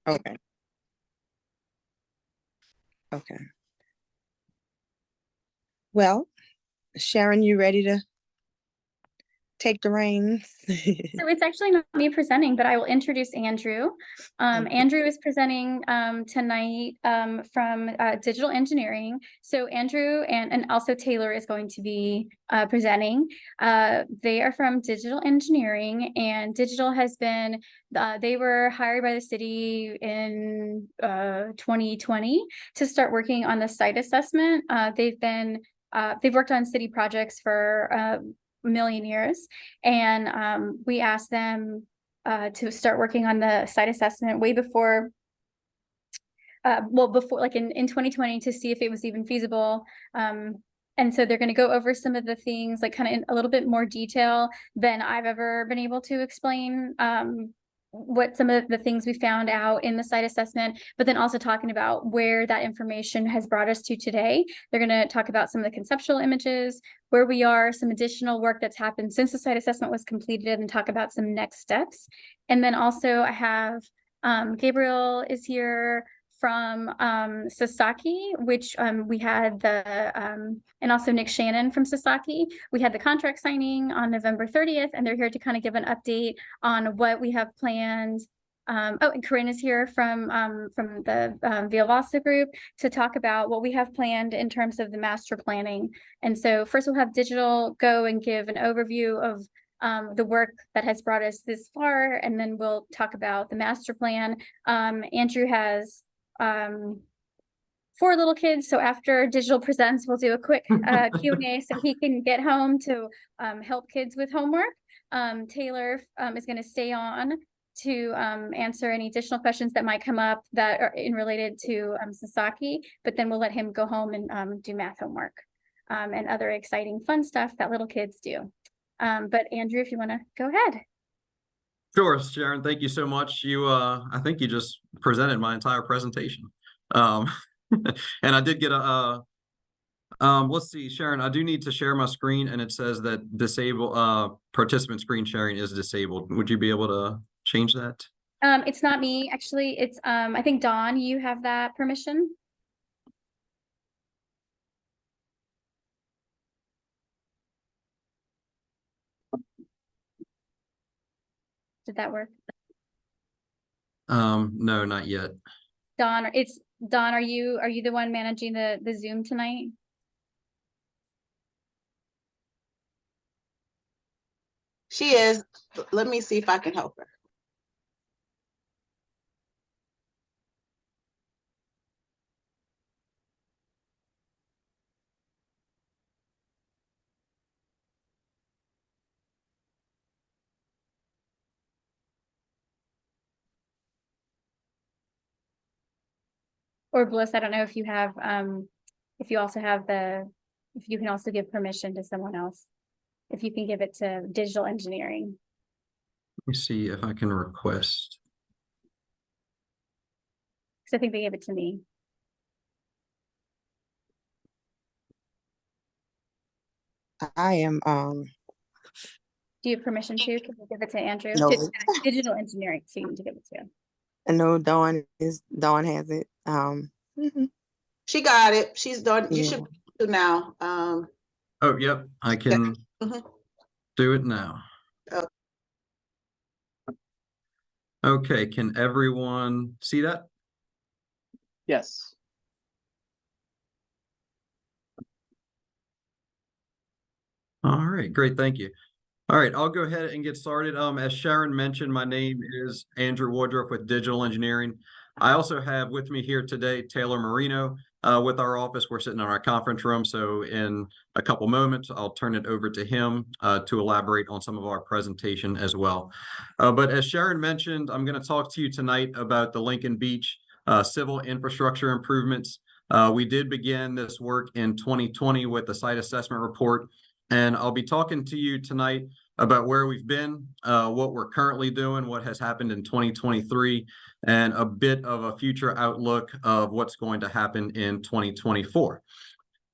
Okay. Okay. Well, Sharon, you ready to take the reins? So it's actually not me presenting, but I will introduce Andrew. Andrew is presenting tonight from digital engineering. So Andrew and also Taylor is going to be presenting. They are from digital engineering, and digital has been, they were hired by the city in 2020 to start working on the site assessment. They've worked on city projects for million years, and we asked them to start working on the site assessment way before before like in 2020 to see if it was even feasible. And so they're going to go over some of the things like kind of in a little bit more detail than I've ever been able to explain what some of the things we found out in the site assessment, but then also talking about where that information has brought us to today. They're going to talk about some of the conceptual images, where we are, some additional work that's happened since the site assessment was completed, and talk about some next steps. And then also I have Gabriel is here from Sasaki, which we had and also Nick Shannon from Sasaki. We had the contract signing on November 30th, and they're here to kind of give an update on what we have planned. And Corinne is here from the Vialvasa group to talk about what we have planned in terms of the master planning. And so first we'll have digital go and give an overview of the work that has brought us this far, and then we'll talk about the master plan. Andrew has 4 little kids, so after digital presents, we'll do a quick Q&A so he can get home to help kids with homework. Taylor is going to stay on to answer any additional questions that might come up that are related to Sasaki, but then we'll let him go home and do math homework and other exciting fun stuff that little kids do. But Andrew, if you want to go ahead. Sure, Sharon, thank you so much. I think you just presented my entire presentation. And I did get let's see, Sharon, I do need to share my screen, and it says that disable participant screen sharing is disabled. Would you be able to change that? It's not me, actually. It's I think Dawn, you have that permission. Did that work? No, not yet. Dawn, are you the one managing the Zoom tonight? She is. Let me see if I can help her. Or Bliss, I don't know if you have if you also have if you can also give permission to someone else, if you can give it to digital engineering. Let me see if I can request. Because I think they gave it to me. I am Do you have permission to? Can you give it to Andrew? No. Digital engineering, so you need to give it to. No, Dawn has it. She got it. She's done. You should do now. Oh, yep, I can do it now. Oh. Okay, can everyone see that? Yes. All right, great, thank you. All right, I'll go ahead and get started. As Sharon mentioned, my name is Andrew Woodruff with Digital Engineering. I also have with me here today Taylor Marino with our office. We're sitting in our conference room, so in a couple moments, I'll turn it over to him to elaborate on some of our presentation as well. But as Sharon mentioned, I'm going to talk to you tonight about the Lincoln Beach civil infrastructure improvements. We did begin this work in 2020 with the site assessment report. And I'll be talking to you tonight about where we've been, what we're currently doing, what has happened in 2023, and a bit of a future outlook of what's going to happen in 2024.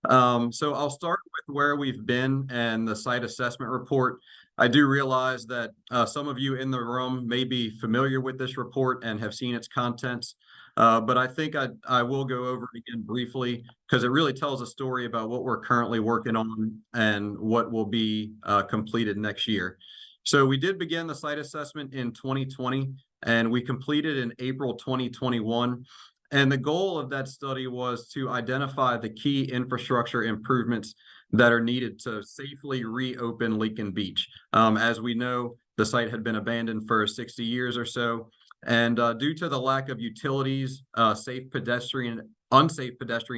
So I'll start with where we've been and the site assessment report. I do realize that some of you in the room may be familiar with this report and have seen its contents. But I think I will go over it again briefly because it really tells a story about what we're currently working on and what will be completed next year. So we did begin the site assessment in 2020 and we completed in April 2021. And the goal of that study was to identify the key infrastructure improvements that are needed to safely reopen Lincoln Beach. As we know, the site had been abandoned for 60 years or so. And due to the lack of utilities, unsafe pedestrian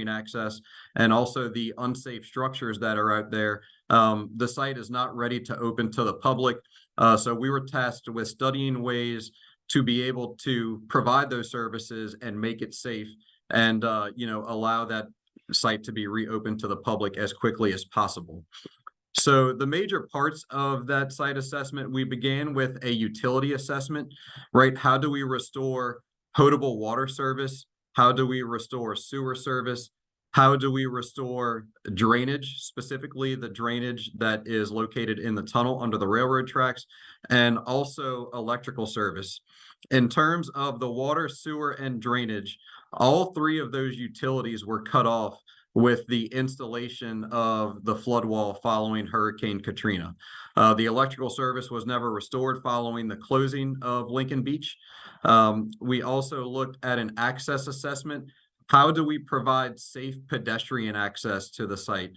access, and also the unsafe structures that are out there, the site is not ready to open to the public. So we were tasked with studying ways to be able to provide those services and make it safe and, allow that site to be reopened to the public as quickly as possible. So the major parts of that site assessment, we began with a utility assessment, right? How do we restore potable water service? How do we restore sewer service? How do we restore drainage, specifically the drainage that is located in the tunnel under the railroad tracks, and also electrical service? In terms of the water, sewer, and drainage, all three of those utilities were cut off with the installation of the flood wall following Hurricane Katrina. The electrical service was never restored following the closing of Lincoln Beach. We also looked at an access assessment. How do we provide safe pedestrian access to the site?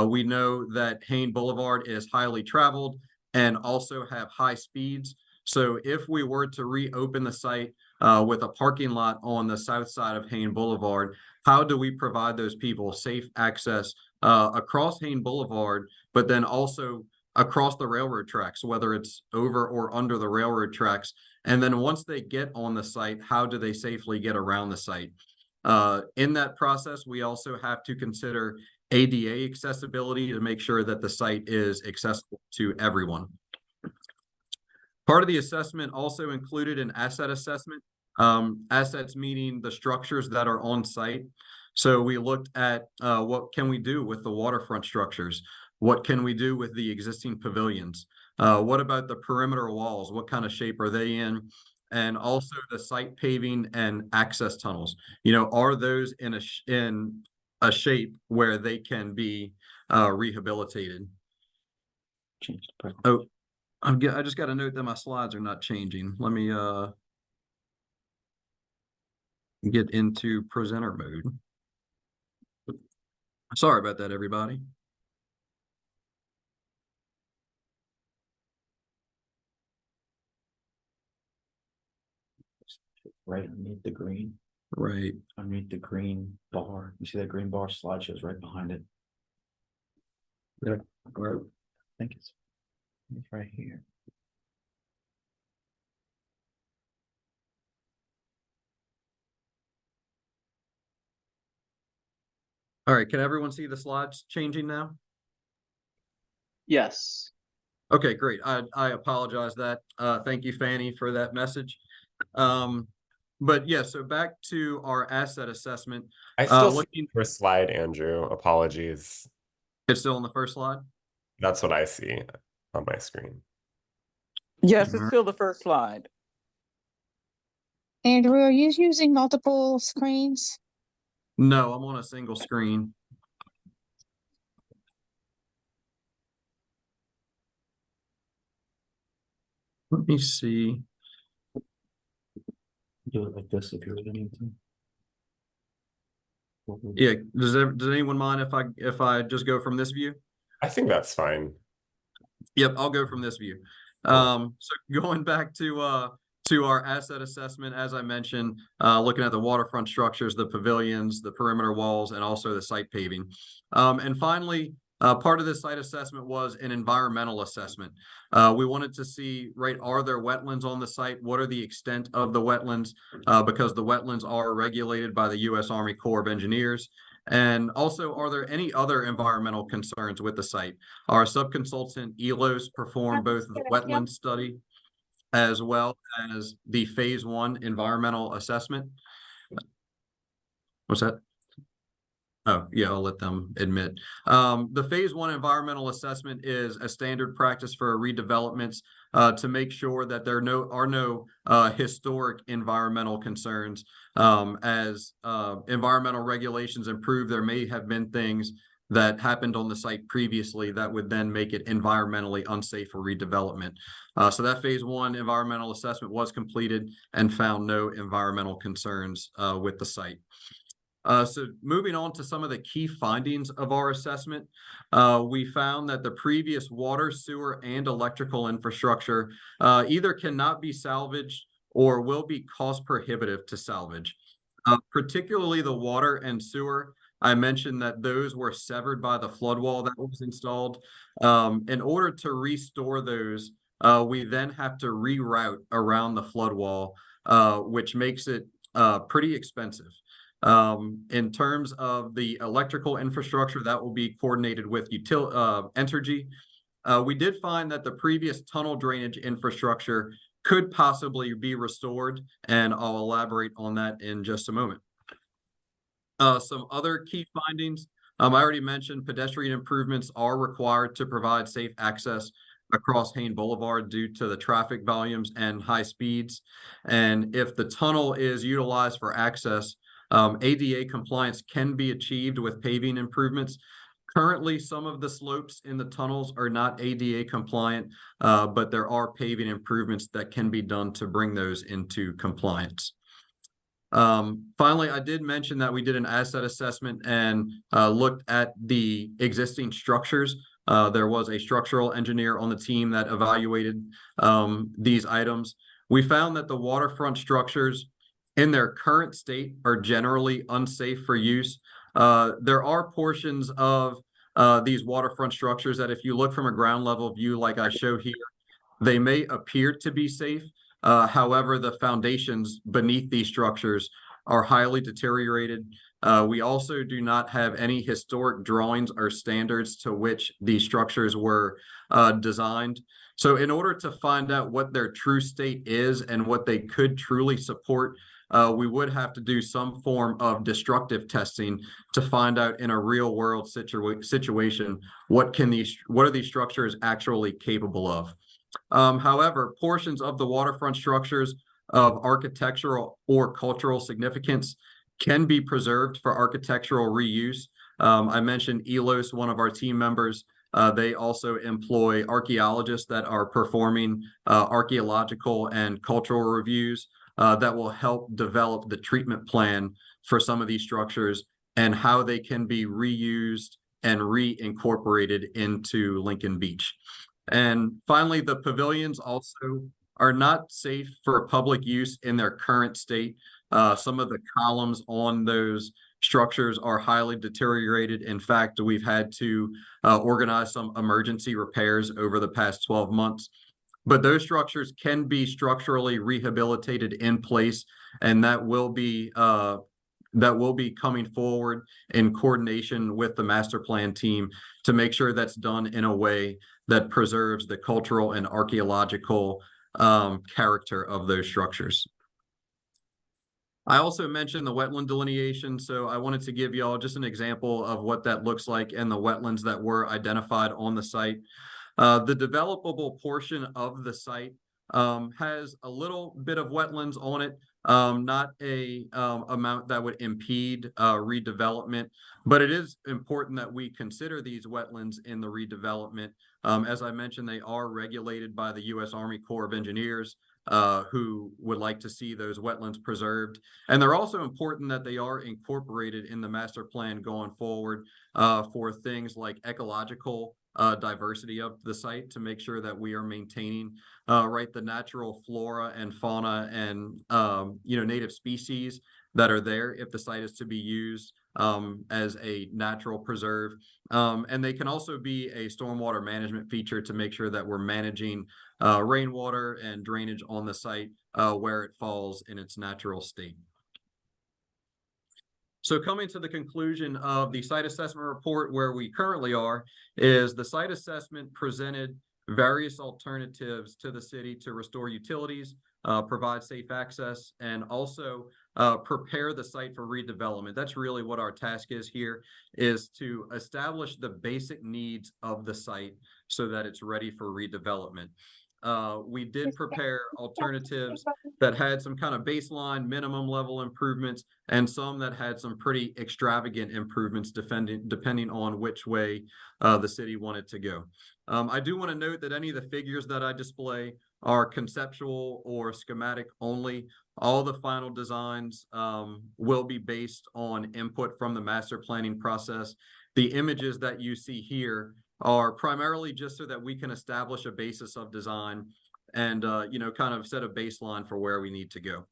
We know that Hain Boulevard is highly traveled and also have high speeds. So if we were to reopen the site with a parking lot on the south side of Hain Boulevard, how do we provide those people safe access across Hain Boulevard, but then also across the railroad tracks, whether it's over or under the railroad tracks? And then once they get on the site, how do they safely get around the site? In that process, we also have to consider ADA accessibility to make sure that the site is accessible to everyone. Part of the assessment also included an asset assessment. Assets meaning the structures that are on site. So we looked at what can we do with the waterfront structures? What can we do with the existing pavilions? What about the perimeter walls? What kind of shape are they in? And also the site paving and access tunnels. Are those in a shape where they can be rehabilitated? Oh, I just got a note that my slides are not changing. Let me get into presenter mode. Sorry about that, everybody. Right underneath the green. Right. Underneath the green bar. You see that green bar? Slideshow's right behind it. There. Right. I think it's right here. All right. Can everyone see the slides changing now? Yes. Okay, great. I apologize that. Thank you, Fanny, for that message. But yeah, so back to our asset assessment. I still see the first slide, Andrew. Apologies. It's still on the first slide? That's what I see on my screen. Yes, it's still the first slide. Andrew, are you using multiple screens? No, I'm on a single screen. Let me see. Do it like this if you really need to. Yeah, does anyone mind if I just go from this view? I think that's fine. Yep, I'll go from this view. So going back to our asset assessment, as I mentioned, looking at the waterfront structures, the pavilions, the perimeter walls, and also the site paving. And finally, part of this site assessment was an environmental assessment. We wanted to see, right, are there wetlands on the site? What are the extent of the wetlands? Because the wetlands are regulated by the U.S. Army Corps of Engineers. And also, are there any other environmental concerns with the site? Our subconsultant ELOS performed both the wetland study as well as the phase 1 environmental assessment. What's that? Oh, yeah, I'll let them admit. The phase 1 environmental assessment is a standard practice for redevelopments to make sure that there are no historic environmental concerns. As environmental regulations improve, there may have been things that happened on the site previously that would then make it environmentally unsafe for redevelopment. So that phase 1 environmental assessment was completed and found no environmental concerns with the site. So moving on to some of the key findings of our assessment, we found that the previous water, sewer, and electrical infrastructure either cannot be salvaged or will be cost prohibitive to salvage. Particularly the water and sewer, I mentioned that those were severed by the flood wall that was installed. In order to restore those, we then have to reroute around the flood wall, which makes it pretty expensive. In terms of the electrical infrastructure, that will be coordinated with Entergy. We did find that the previous tunnel drainage infrastructure could possibly be restored, and I'll elaborate on that in just a moment. Some other key findings, I already mentioned pedestrian improvements are required to provide safe access across Hain Boulevard due to the traffic volumes and high speeds. And if the tunnel is utilized for access, ADA compliance can be achieved with paving improvements. Currently, some of the slopes in the tunnels are not ADA compliant, but there are paving improvements that can be done to bring those into compliance. Finally, I did mention that we did an asset assessment and looked at the existing structures. There was a structural engineer on the team that evaluated these items. We found that the waterfront structures in their current state are generally unsafe for use. There are portions of these waterfront structures that if you look from a ground level view like I show here, they may appear to be safe. However, the foundations beneath these structures are highly deteriorated. We also do not have any historic drawings or standards to which these structures were designed. So in order to find out what their true state is and what they could truly support, we would have to do some form of destructive testing to find out in a real world situation, what are these structures actually capable of. However, portions of the waterfront structures of architectural or cultural significance can be preserved for architectural reuse. I mentioned ELOS, one of our team members. They also employ archaeologists that are performing archaeological and cultural reviews that will help develop the treatment plan for some of these structures and how they can be reused and reincorporated into Lincoln Beach. And finally, the pavilions also are not safe for public use in their current state. Some of the columns on those structures are highly deteriorated. In fact, we've had to organize some emergency repairs over the past 12 months. But those structures can be structurally rehabilitated in place, and that will be coming forward in coordination with the master plan team to make sure that's done in a way that preserves the cultural and archaeological character of those structures. I also mentioned the wetland delineation, so I wanted to give y'all just an example of what that looks like and the wetlands that were identified on the site. The developable portion of the site has a little bit of wetlands on it, not a amount that would impede redevelopment, but it is important that we consider these wetlands in the redevelopment. As I mentioned, they are regulated by the U.S. Army Corps of Engineers, who would like to see those wetlands preserved. And they're also important that they are incorporated in the master plan going forward for things like ecological diversity of the site to make sure that we are maintaining the natural flora and fauna and native species that are there if the site is to be used as a natural preserve. And they can also be a stormwater management feature to make sure that we're managing rainwater and drainage on the site where it falls in its natural state. So coming to the conclusion of the site assessment report, where we currently are, is the site assessment presented various alternatives to the city to restore utilities, provide safe access, and also prepare the site for redevelopment. That's really what our task is here, is to establish the basic needs of the site so that it's ready for redevelopment. We did prepare alternatives that had some kind of baseline minimum level improvements and some that had some pretty extravagant improvements depending on which way the city wanted to go. I do want to note that any of the figures that I display are conceptual or schematic only. All the final designs will be based on input from the master planning process. The images that you see here are primarily just so that we can establish a basis of design and, kind of set a baseline for where we need to go.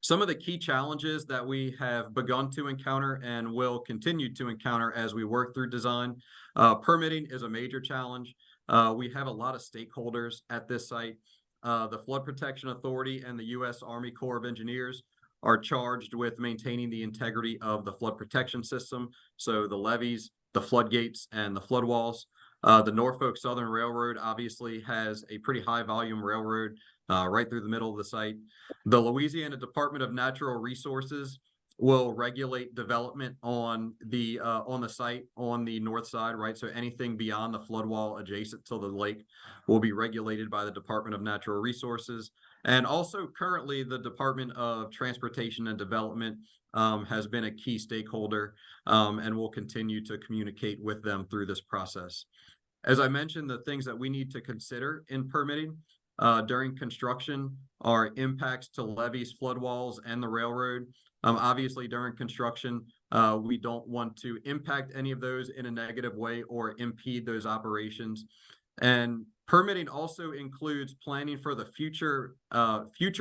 Some of the key challenges that we have begun to encounter and will continue to encounter as we work through design. Permitting is a major challenge. We have a lot of stakeholders at this site. The Flood Protection Authority and the U.S. Army Corps of Engineers are charged with maintaining the integrity of the flood protection system. So the levees, the floodgates, and the flood walls. The Norfolk Southern Railroad obviously has a pretty high volume railroad right through the middle of the site. The Louisiana Department of Natural Resources will regulate development on the site on the north side, right? So anything beyond the flood wall adjacent to the lake will be regulated by the Department of Natural Resources. And also currently the Department of Transportation and Development has been a key stakeholder and will continue to communicate with them through this process. As I mentioned, the things that we need to consider in permitting during construction are impacts to levees, flood walls, and the railroad. Obviously, during construction, we don't want to impact any of those in a negative way or impede those operations. And permitting also includes planning for the future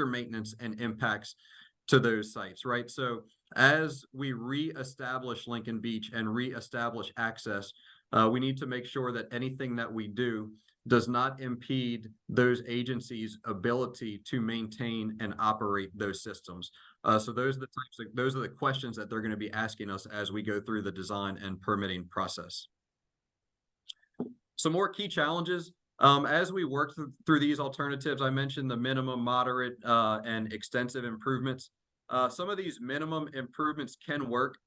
maintenance and impacts to those sites, right? So as we reestablish Lincoln Beach and reestablish access, we need to make sure that anything that we do does not impede those agencies' ability to maintain and operate those systems. So those are the questions that they're going to be asking us as we go through the design and permitting process. Some more key challenges. As we work through these alternatives, I mentioned the minimum, moderate, and extensive improvements. Some of these minimum improvements can work,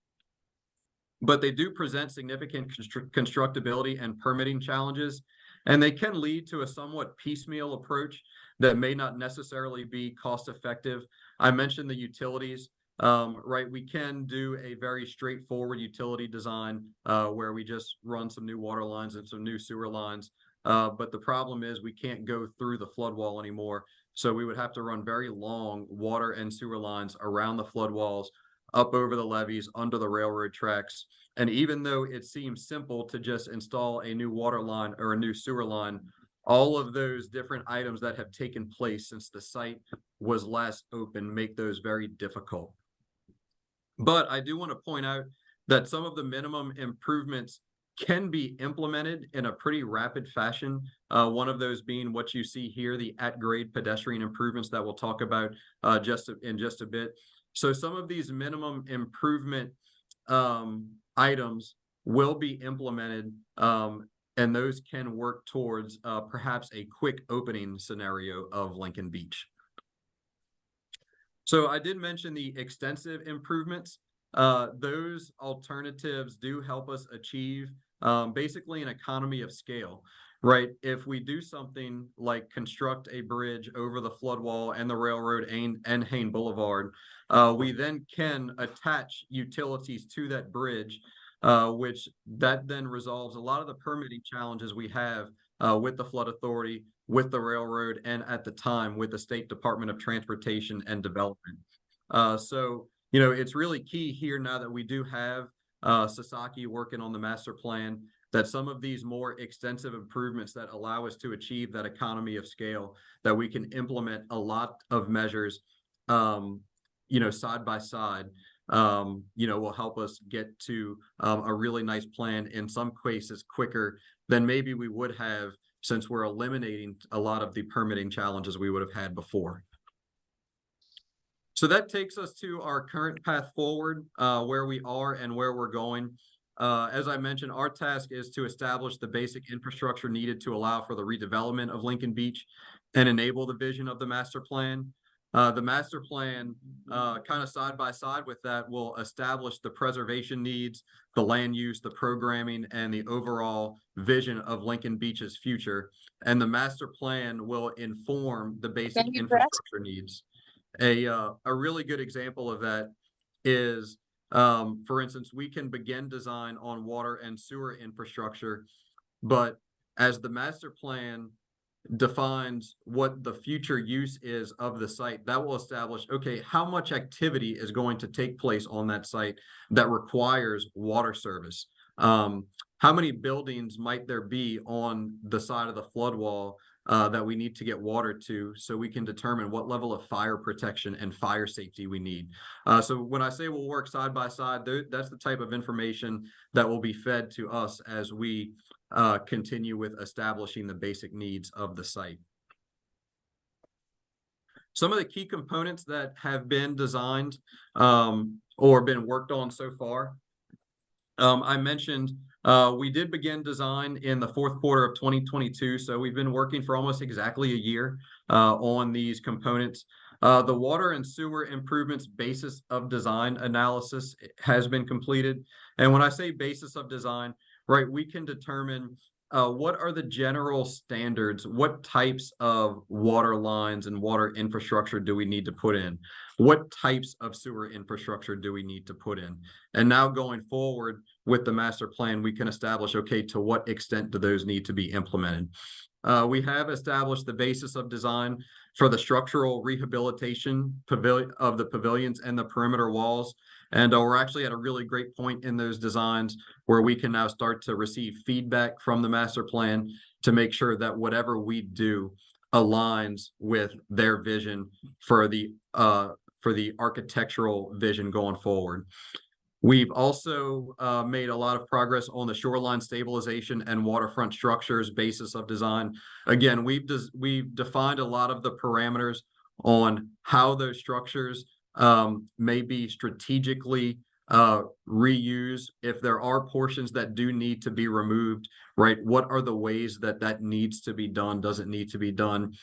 but they do present significant constructability and permitting challenges, and they can lead to a somewhat piecemeal approach that may not necessarily be cost effective. I mentioned the utilities, right? We can do a very straightforward utility design where we just run some new water lines and some new sewer lines. But the problem is we can't go through the flood wall anymore. So we would have to run very long water and sewer lines around the flood walls, up over the levees, under the railroad tracks. And even though it seems simple to just install a new water line or a new sewer line, all of those different items that have taken place since the site was last open make those very difficult. But I do want to point out that some of the minimum improvements can be implemented in a pretty rapid fashion. One of those being what you see here, the at-grade pedestrian improvements that we'll talk about in just a bit. So some of these minimum improvement items will be implemented, and those can work towards perhaps a quick opening scenario of Lincoln Beach. So I did mention the extensive improvements. Those alternatives do help us achieve basically an economy of scale, right? If we do something like construct a bridge over the flood wall and the railroad and Hain Boulevard, we then can attach utilities to that bridge, which that then resolves a lot of the permitting challenges we have with the Flood Authority, with the railroad, and at the time with the State Department of Transportation and Development. So, it's really key here now that we do have Sasaki working on the master plan, that some of these more extensive improvements that allow us to achieve that economy of scale, that we can implement a lot of measures, side by side, will help us get to a really nice plan, in some cases quicker than maybe we would have, since we're eliminating a lot of the permitting challenges we would have had before. So that takes us to our current path forward, where we are and where we're going. as I mentioned, our task is to establish the basic infrastructure needed to allow for the redevelopment of Lincoln Beach and enable the vision of the master plan. The master plan, kind of side by side with that, will establish the preservation needs, the land use, the programming, and the overall vision of Lincoln Beach's future. And the master plan will inform the basic Thank you, Brett. infrastructure needs. A really good example of that is, for instance, we can begin design on water and sewer infrastructure, but as the master plan defines what the future use is of the site, that will establish, okay, how much activity is going to take place on that site that requires water service? How many buildings might there be on the side of the flood wall that we need to get water to, so we can determine what level of fire protection and fire safety we need. So when I say we'll work side by side, that's the type of information that will be fed to us as we continue with establishing the basic needs of the site. Some of the key components that have been designed or been worked on so far. I mentioned we did begin design in the fourth quarter of 2022, so we've been working for almost exactly a year on these components. The water and sewer improvements basis of design analysis has been completed. And when I say basis of design, right, we can determine what are the general standards, what types of water lines and water infrastructure do we need to put in? What types of sewer infrastructure do we need to put in? And now going forward with the master plan, we can establish, okay, to what extent do those need to be implemented? We have established the basis of design for the structural rehabilitation of the pavilions and the perimeter walls. And we're actually at a really great point in those designs where we can now start to receive feedback from the master plan to make sure that whatever we do aligns with their vision for the architectural vision going forward. We've also made a lot of progress on the shoreline stabilization and waterfront structures basis of design. Again, we've defined a lot of the parameters on how those structures may be strategically reused. If there are portions that do need to be removed, right, what are the ways that that needs to be done? Does it need to be done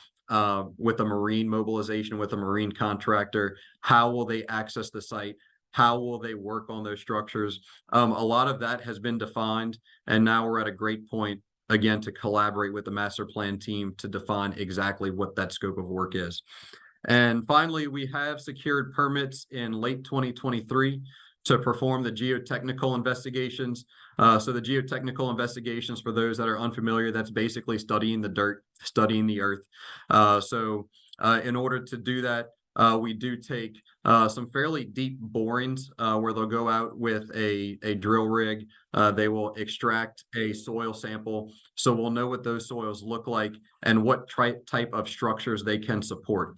with a marine mobilization, with a marine contractor? How will they access the site? How will they work on those structures? A lot of that has been defined, and now we're at a great point, again, to collaborate with the master plan team to define exactly what that scope of work is. And finally, we have secured permits in late 2023 to perform the geotechnical investigations. So the geotechnical investigations, for those that are unfamiliar, that's basically studying the dirt, studying the earth. In order to do that, we do take some fairly deep borings where they'll go out with a drill rig. They will extract a soil sample, so we'll know what those soils look like and what type of structures they can support.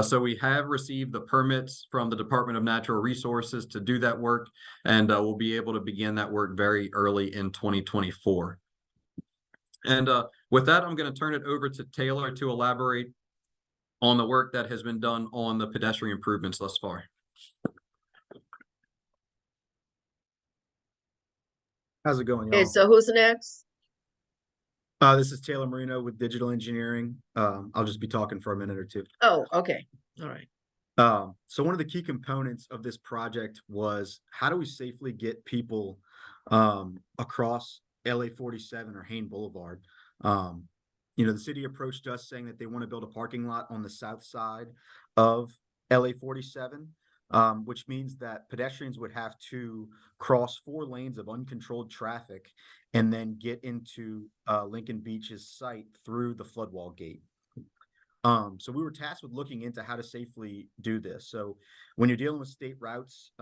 So we have received the permits from the Department of Natural Resources to do that work, and we'll be able to begin that work very early in 2024. And with that, I'm going to turn it over to Taylor to elaborate on the work that has been done on the pedestrian improvements thus far. How's it going, Okay, y'all? so who's next? This is Taylor Marino with Digital Engineering. I'll just be talking for a minute or two. Oh, okay, all right. So one of the key components of this project was how do we safely get people across LA 47 or Hain Boulevard? You know, the city approached us saying that they want to build a parking lot on the south side of LA 47, which means that pedestrians would have to cross 4 lanes of uncontrolled traffic and then get into Lincoln Beach's site through the floodwall gate. So we were tasked with looking into how to safely do this. So when you're dealing with state routes,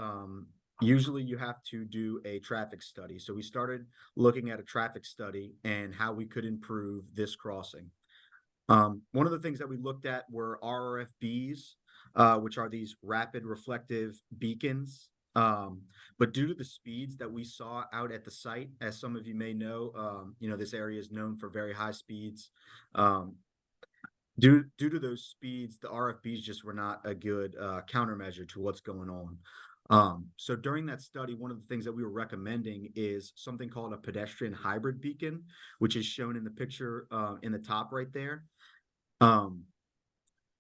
usually you have to do a traffic study. So we started looking at a traffic study and how we could improve this crossing. One of the things that we looked at were RRFBs, which are these rapid reflective beacons. But due to the speeds that we saw out at the site, as some of you may know, you know, this area is known for very high speeds. Due to those speeds, the RFBs just were not a good countermeasure to what's going on. So during that study, one of the things that we were recommending is something called a pedestrian hybrid beacon, which is shown in the picture in the top right there.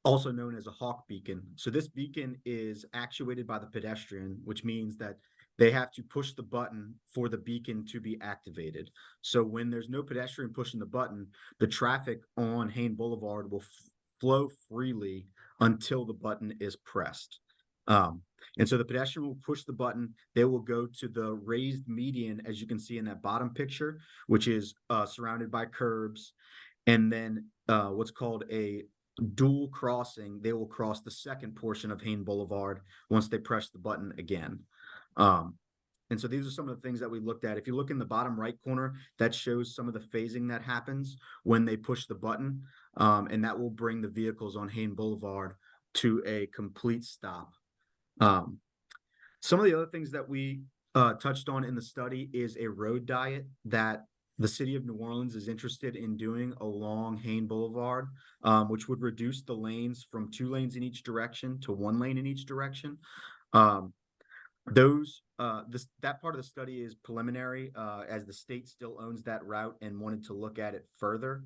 Also known as a hawk beacon. So this beacon is actuated by the pedestrian, which means that they have to push the button for the beacon to be activated. So when there's no pedestrian pushing the button, the traffic on Hain Boulevard will flow freely until the button is pressed. And so the pedestrian will push the button. They will go to the raised median, as you can see in that bottom picture, which is surrounded by curbs. And then what's called a dual crossing, they will cross the second portion of Hain Boulevard once they press the button again. And so these are some of the things that we looked at. If you look in the bottom right corner, that shows some of the phasing that happens when they push the button. And that will bring the vehicles on Hain Boulevard to a complete stop. Some of the other things that we touched on in the study is a road diet that the city of New Orleans is interested in doing along Hain Boulevard, which would reduce the lanes from 2 lanes in each direction to 1 lane in each direction. That part of the study is preliminary, as the state still owns that route and wanted to look at it further.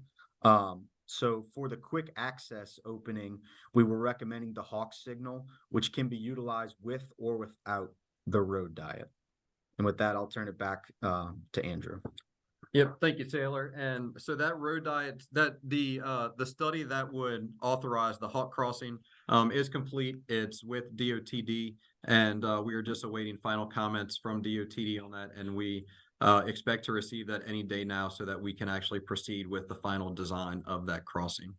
So for the quick access opening, we were recommending the hawk signal, which can be utilized with or without the road diet. And with that, I'll turn it back to Andrew. Yep, thank you, Taylor. And so that road diet, that the study that would authorize the hawk crossing is complete. It's with DOTD, and we are just awaiting final comments from DOTD on that, and we expect to receive that any day now so that we can actually proceed with the final design of that crossing.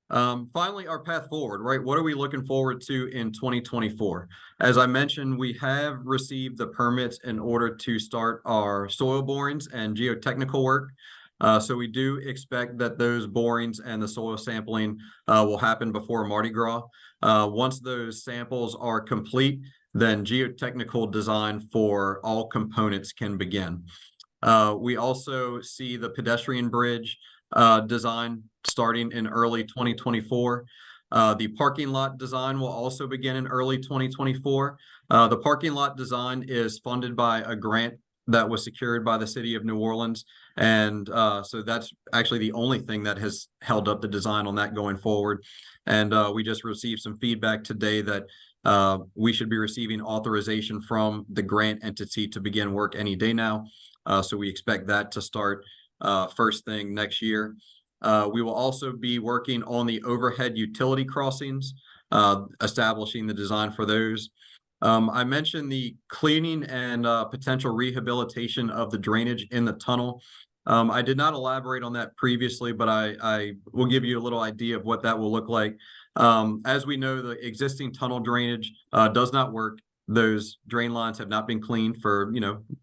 Finally, our path forward, right? What are we looking forward to in 2024? As I mentioned, we have received the permits in order to start our soil borings and geotechnical work. So we do expect that those borings and the soil sampling will happen before Mardi Gras. Once those samples are complete, then geotechnical design for all components can begin. We also see the pedestrian bridge design starting in early 2024. The parking lot design will also begin in early 2024. The parking lot design is funded by a grant that was secured by the city of New Orleans. And so that's actually the only thing that has held up the design on that going forward. And we just received some feedback today that we should be receiving authorization from the grant entity to begin work any day now. So we expect that to start first thing next year. We will also be working on the overhead utility crossings, establishing the design for those. I mentioned the cleaning and potential rehabilitation of the drainage in the tunnel. I did not elaborate on that previously, but I will give you a little idea of what that will look like. As we know, the existing tunnel drainage does not work. Those drain lines have not been cleaned for,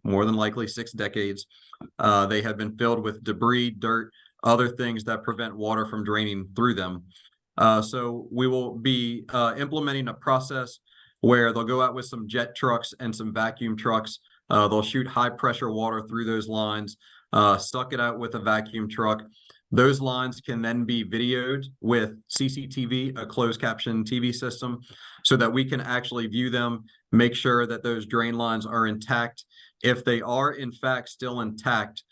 more than likely 6 decades. They have been filled with debris, dirt, other things that prevent water from draining through them. So we will be implementing a process where they'll go out with some jet trucks and some vacuum trucks. They'll shoot high pressure water through those lines, suck it out with a vacuum truck. Those lines can then be videoed with CCTV, a closed caption TV system, so that we can actually view them, make sure that those drain lines are intact. If they are in fact still intact,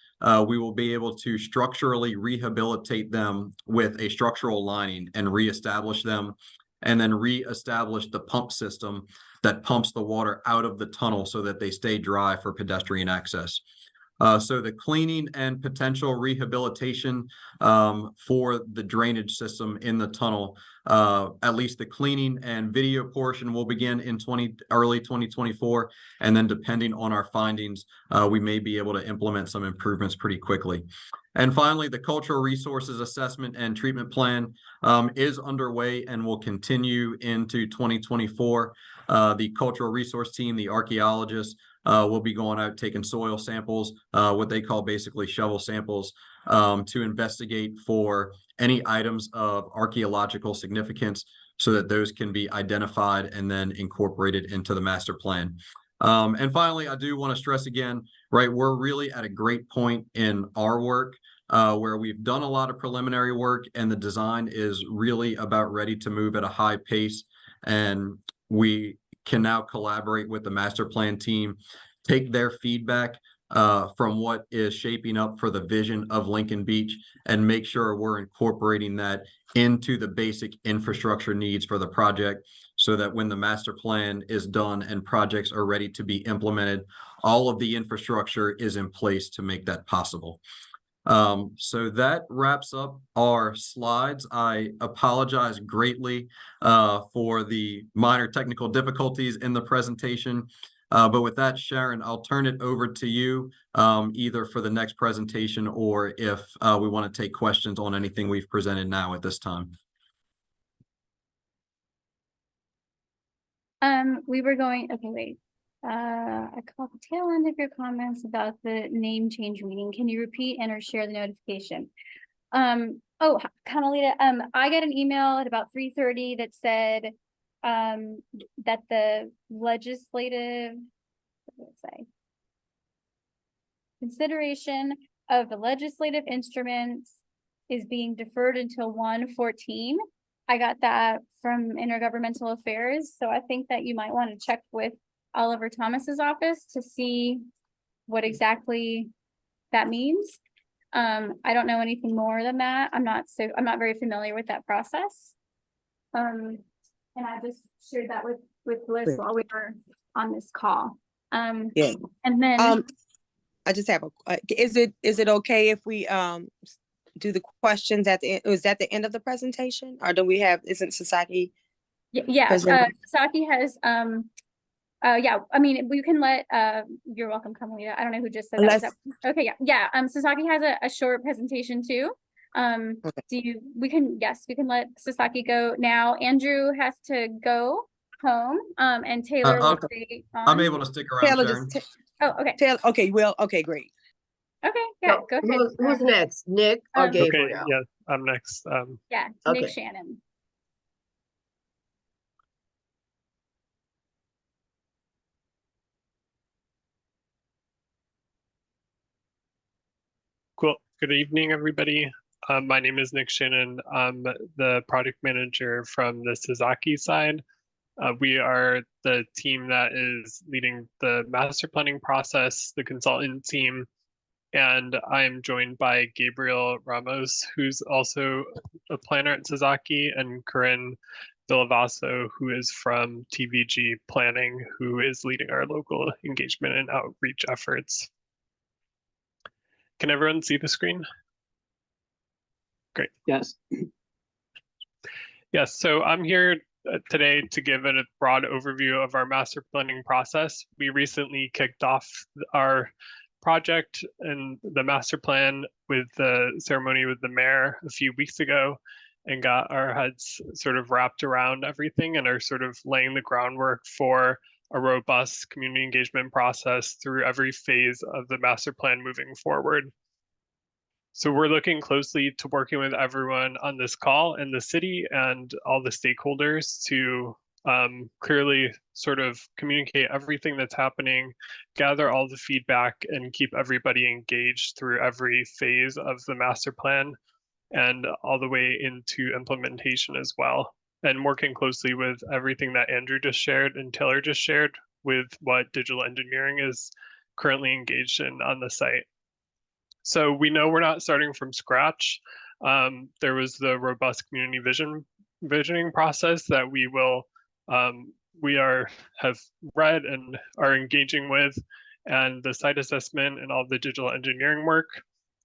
we will be able to structurally rehabilitate them with a structural lining and reestablish them, and then reestablish the pump system that pumps the water out of the tunnel so that they stay dry for pedestrian access. So the cleaning and potential rehabilitation for the drainage system in the tunnel, at least the cleaning and video portion will begin in early 2024. And then depending on our findings, we may be able to implement some improvements pretty quickly. And finally, the cultural resources assessment and treatment plan is underway and will continue into 2024. The cultural resource team, the archaeologists, will be going out taking soil samples, what they call basically shovel samples, to investigate for any items of archaeological significance so that those can be identified and then incorporated into the master plan. And finally, I do want to stress again, right, we're really at a great point in our work where we've done a lot of preliminary work and the design is really about ready to move at a high pace. And we can now collaborate with the master plan team, take their feedback from what is shaping up for the vision of Lincoln Beach, and make sure we're incorporating that into the basic infrastructure needs for the project, so that when the master plan is done and projects are ready to be implemented, all of the infrastructure is in place to make that possible. So that wraps up our slides. I apologize greatly for the minor technical difficulties in the presentation. But with that, Sharon, I'll turn it over to you either for the next presentation or if we want to take questions on anything we've presented now at this time. We were going, okay, wait. I caught the tail end of your comments about the name change meeting. Can you repeat and or share the notification? Oh, Carmelita, I got an email at about 3:30 that said that the legislative, what did it say? Consideration of the legislative instruments is being deferred until 1:14. I got that from Intergovernmental Affairs, so I think that you might want to check with Oliver Thomas's office to see what exactly that means. I don't know anything more than that. I'm not very familiar with that process. And I just shared that with Liz while we were on this call. Yeah. And then I just have is it okay if we do the questions at the end? Was that the end of the presentation, or do we have, isn't Sasaki? Yeah, Sasaki has yeah, I mean, we can let you're welcome, Carmelita. I don't know who just said that. Okay, yeah. Sasaki has a short presentation too. Okay. We can let Sasaki go now. Andrew has to go home. And Taylor will stay on. I'm able to stick around, Sharon. Oh, okay. Taylor, okay, well, okay, great. Okay, yeah, go ahead. Who's next? Nick or Gabriel? Okay, yeah, I'm next. Yeah, okay. Nick Shannon. Cool. Good evening, everybody. My name is Nick Shannon. I'm the project manager from the Sasaki side. We are the team that is leading the master planning process, the consultant team, and I'm joined by Gabriel Ramos, who's also a planner at Sasaki, and Corinne Villavaso, who is from TVG Planning, who is leading our local engagement and outreach efforts. Can everyone see the screen? Great. Yes. Yes, so I'm here today to give a broad overview of our master planning process. We recently kicked off our project and the master plan with the ceremony with the mayor a few weeks ago, and got our heads sort of wrapped around everything and are sort of laying the groundwork for a robust community engagement process through every phase of the master plan moving forward. So we're looking closely to working with everyone on this call in the city and all the stakeholders to clearly sort of communicate everything that's happening, gather all the feedback, and keep everybody engaged through every phase of the master plan and all the way into implementation as well. And working closely with everything that Andrew just shared and Taylor just shared with what digital engineering is currently engaged in on the site. So we know we're not starting from scratch. There was the robust community visioning process that have read and are engaging with, and the site assessment and all the digital engineering work.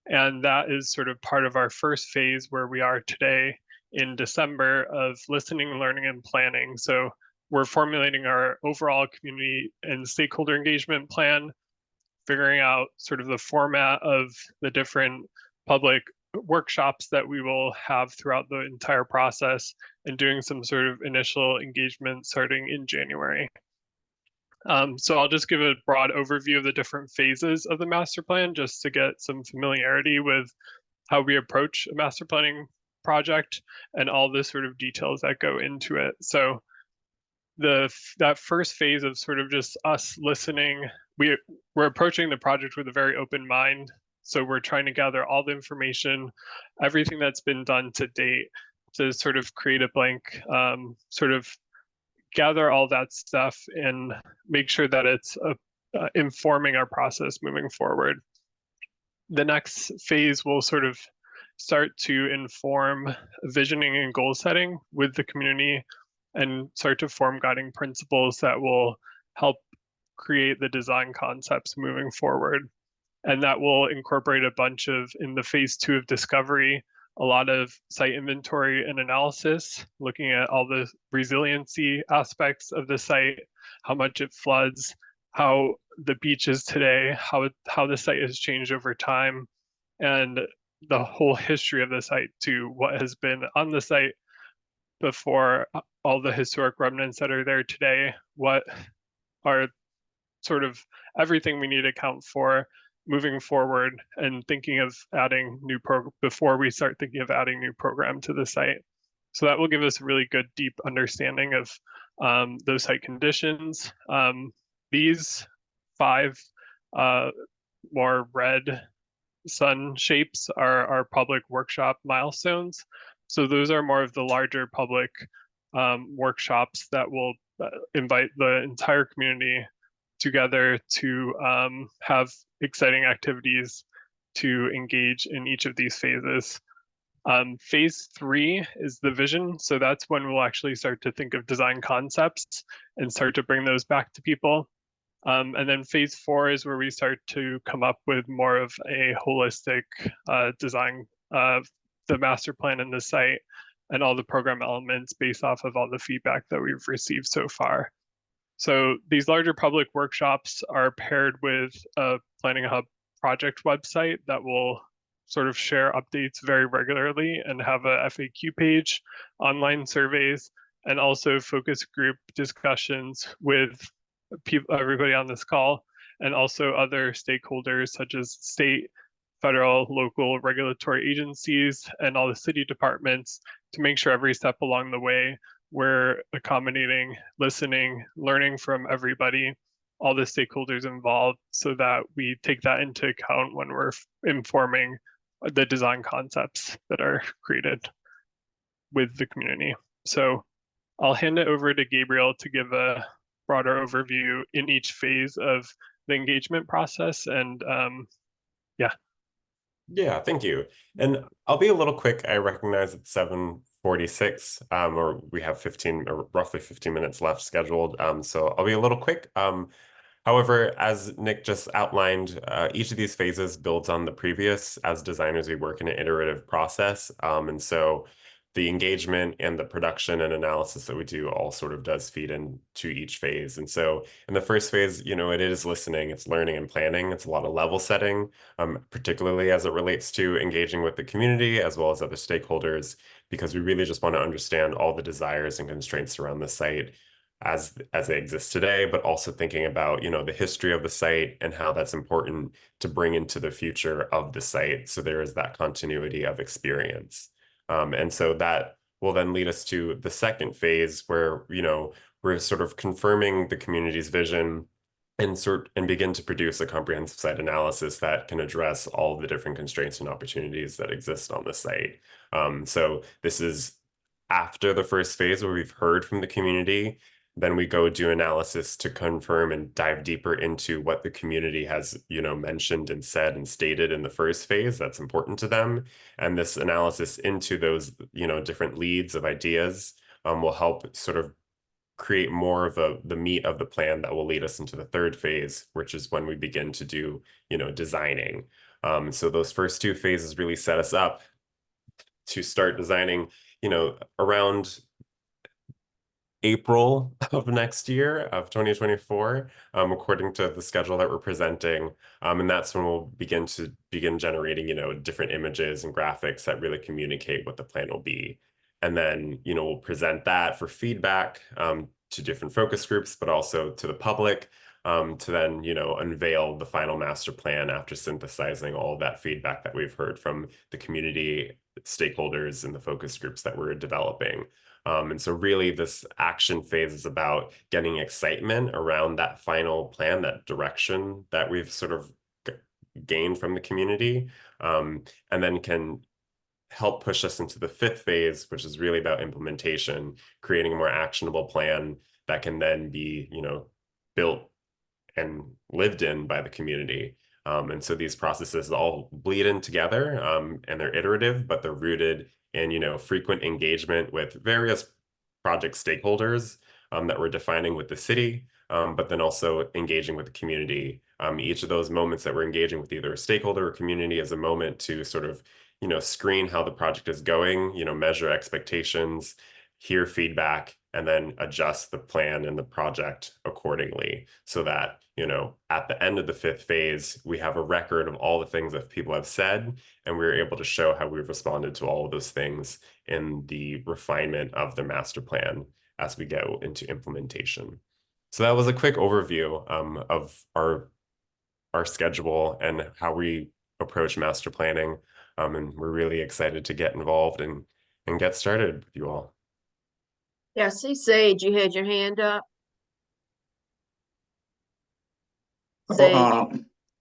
And that is sort of part of our first phase where we are today in December of listening, learning, and planning. So we're formulating our overall community and stakeholder engagement plan, figuring out sort of the format of the different public workshops that we will have throughout the entire process, and doing some sort of initial engagement starting in January. So I'll just give a broad overview of the different phases of the master plan just to get some familiarity with how we approach a master planning project and all the sort of details that go into it. So that first phase of sort of just us listening, we're approaching the project with a very open mind. So we're trying to gather all the information, everything that's been done to date, to sort of create a blank, sort of gather all that stuff and make sure that it's informing our process moving forward. The next phase will sort of start to inform visioning and goal setting with the community and start to form guiding principles that will help create the design concepts moving forward. And that will incorporate a bunch of, in the phase 2 of discovery, a lot of site inventory and analysis, looking at all the resiliency aspects of the site, how much it floods, how the beach is today, how the site has changed over time, and the whole history of the site to what has been on the site before, all the historic remnants that are there today, what are sort of everything we need to account for moving forward, and thinking of adding new before we start thinking of adding new program to the site. So that will give us a really good deep understanding of those site conditions. These 5 more red sun shapes are our public workshop milestones. So those are more of the larger public workshops that will invite the entire community together to have exciting activities to engage in each of these phases. Phase 3 is the vision. So that's when we'll actually start to think of design concepts and start to bring those back to people. And then phase 4 is where we start to come up with more of a holistic design of the master plan and the site and all the program elements based off of all the feedback that we've received so far. So these larger public workshops are paired with a Planning Hub project website that will sort of share updates very regularly and have a FAQ page, online surveys, and also focus group discussions with everybody on this call, and also other stakeholders such as state, federal, local regulatory agencies, and all the city departments, to make sure every step along the way we're accommodating, listening, learning from everybody, all the stakeholders involved, so that we take that into account when we're informing the design concepts that are created with the community. So I'll hand it over to Gabriel to give a broader overview in each phase of the engagement process. And Yeah, thank you. And I'll be a little quick. I recognize it's 7:46, or we have 15 or roughly 15 minutes left scheduled. So I'll be a little quick. However, as Nick just outlined, each of these phases builds on the previous. As designers, we work in an iterative process. And so the engagement and the production and analysis that we do all sort of does feed into each phase. And so in the first phase, it is listening, it's learning and planning. It's a lot of level setting, particularly as it relates to engaging with the community as well as other stakeholders, because we really just want to understand all the desires and constraints around the site as they exist today, but also thinking about, the history of the site and how that's important to bring into the future of the site. So there is that continuity of experience. And so that will then lead us to the second phase where, we're sort of confirming the community's vision and begin to produce a comprehensive site analysis that can address all the different constraints and opportunities that exist on the site. So this is after the first phase where we've heard from the community. Then we go do analysis to confirm and dive deeper into what the community has, mentioned and said and stated in the first phase that's important to them. And this analysis into those, different leads of ideas will help sort of create more of the meat of the plan that will lead us into the third phase, which is when we begin to do, designing. So those first 2 phases really set us up to start designing, around April of next year of 2024, according to the schedule that we're presenting. And that's when we'll begin generating, different images and graphics that really communicate what the plan will be. And then, we'll present that for feedback to different focus groups, but also to the public, to then, unveil the final master plan after synthesizing all of that feedback that we've heard from the community stakeholders and the focus groups that we're developing. And so really this action phase is about getting excitement around that final plan, that direction that we've sort of gained from the community, and then can help push us into the fifth phase, which is really about implementation, creating a more actionable plan that can then be, built and lived in by the community. And so these processes all bleed in together, and they're iterative, but they're rooted in, frequent engagement with various project stakeholders that we're defining with the city, but then also engaging with the community. Each of those moments that we're engaging with either a stakeholder or community is a moment to sort of, screen how the project is going, measure expectations, hear feedback, and then adjust the plan and the project accordingly so that, at the end of the fifth phase, we have a record of all the things that people have said, and we're able to show how we've responded to all of those things in the refinement of the master plan as we go into implementation. So that was a quick overview of our schedule and how we approach master planning. And we're really excited to get involved and get started with you all. Yeah, see, Sage, you had your hand up. Sage.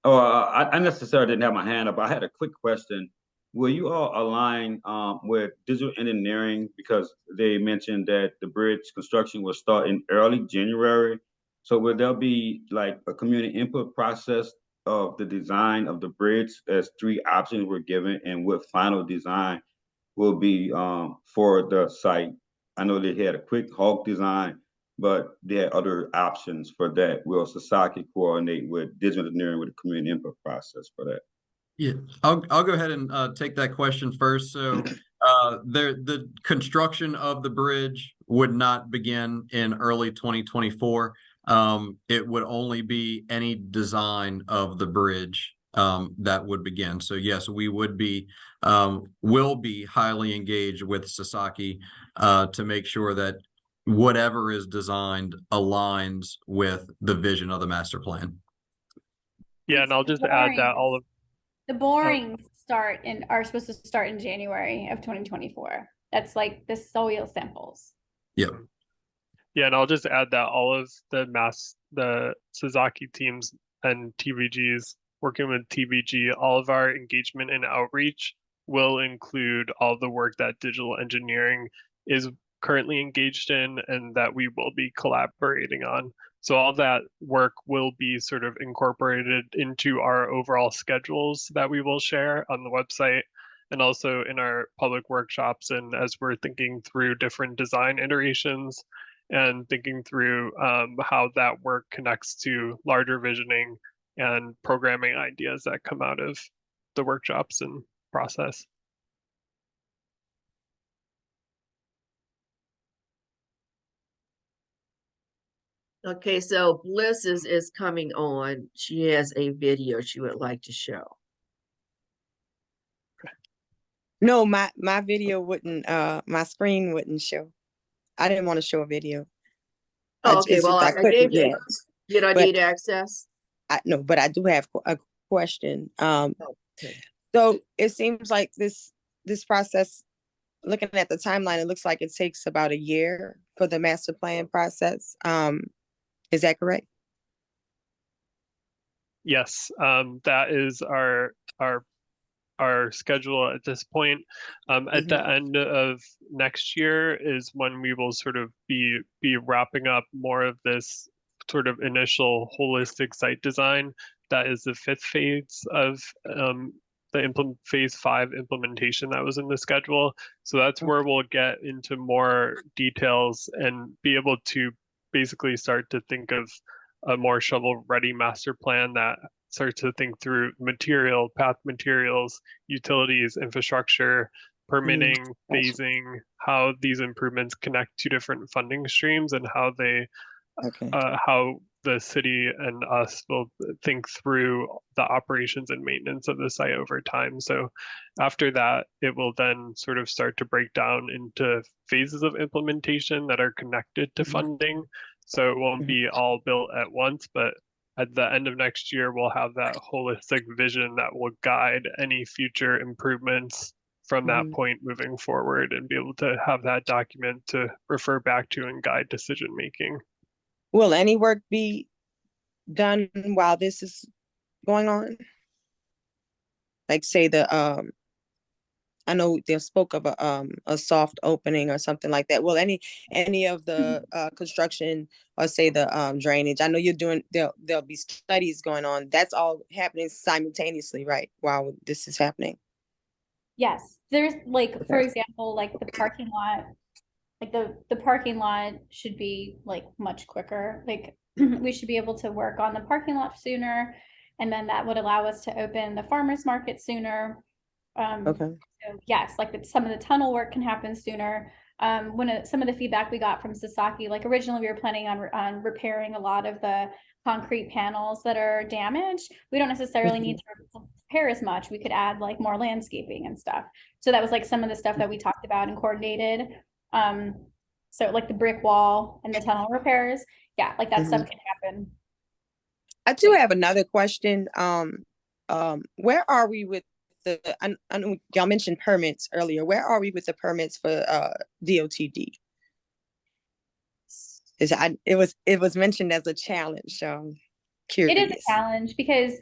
I necessarily didn't have my hand up. I had a quick question. Will you all align with digital engineering, because they mentioned that the bridge construction will start in early January? So will there be like a community input process of the design of the bridge, as 3 options were given, and what final design will be for the site? I know they had a quick Hulk design, but they had other options for that. Will Sasaki coordinate with digital engineering with the community input process for that? Yeah, I'll go ahead and take that question first. So the construction of the bridge would not begin in early 2024. It would only be any design of the bridge that would begin. So yes, we would be will be highly engaged with Sasaki to make sure that whatever is designed aligns with the vision of the master plan. Yeah, and I'll just add that all of the borings are supposed to start in January of 2024. That's like the soil samples. Yep. Yeah, and I'll just add that all of the Sasaki teams and TVGs working with TVG, all of our engagement and outreach will include all the work that digital engineering is currently engaged in and that we will be collaborating on. So all that work will be sort of incorporated into our overall schedules that we will share on the website and also in our public workshops. And as we're thinking through different design iterations and thinking through how that work connects to larger visioning and programming ideas that come out of the workshops and process. Okay, so Bliss is coming on. She has a video she would like to show. No, my video wouldn't, my screen wouldn't show. I didn't want to show a video. Oh, okay, well, I gave you. You don't need access? No, but I do have a question. Okay. So it seems like this process, looking at the timeline, it looks like it takes about a year for the master plan process. Is that correct? Yes, that is our schedule at this point. At the end of next year is when we will sort of be wrapping up more of this sort of initial holistic site design. That is the fifth phase of the phase 5 implementation that was in the schedule. So that's where we'll get into more details and be able to basically start to think of a more shovel-ready master plan that starts to think through path materials, utilities, infrastructure, permitting, phasing, how these improvements connect to different funding streams and how they how the city and us will think through the operations and maintenance of the site over time. So after that, it will then sort of start to break down into phases of implementation that are connected to funding. So it won't be all built at once, but at the end of next year, we'll have that holistic vision that will guide any future improvements from that point moving forward and be able to have that document to refer back to and guide decision making. Will any work be done while this is going on? Like say the I know they spoke of a soft opening or something like that. Well, any of the construction or say the drainage. I know you're doing there'll be studies going on. That's all happening simultaneously, right? While this is happening. Yes, there's like, for example, like the parking lot, like the parking lot should be like much quicker. Like we should be able to work on the parking lot sooner, and then that would allow us to open the farmers market sooner. Okay. So yes, like some of the tunnel work can happen sooner. Some of the feedback we got from Sasaki, like originally we were planning on repairing a lot of the concrete panels that are damaged. We don't necessarily need to repair as much. We could add like more landscaping and stuff. So that was like some of the stuff that we talked about and coordinated. So like the brick wall and the tunnel repairs, yeah, like that stuff can happen. I do have another question. Where are we with I know y'all mentioned permits earlier. Where are we with the permits for DOTD? It was mentioned as a challenge, so curious. It is a challenge because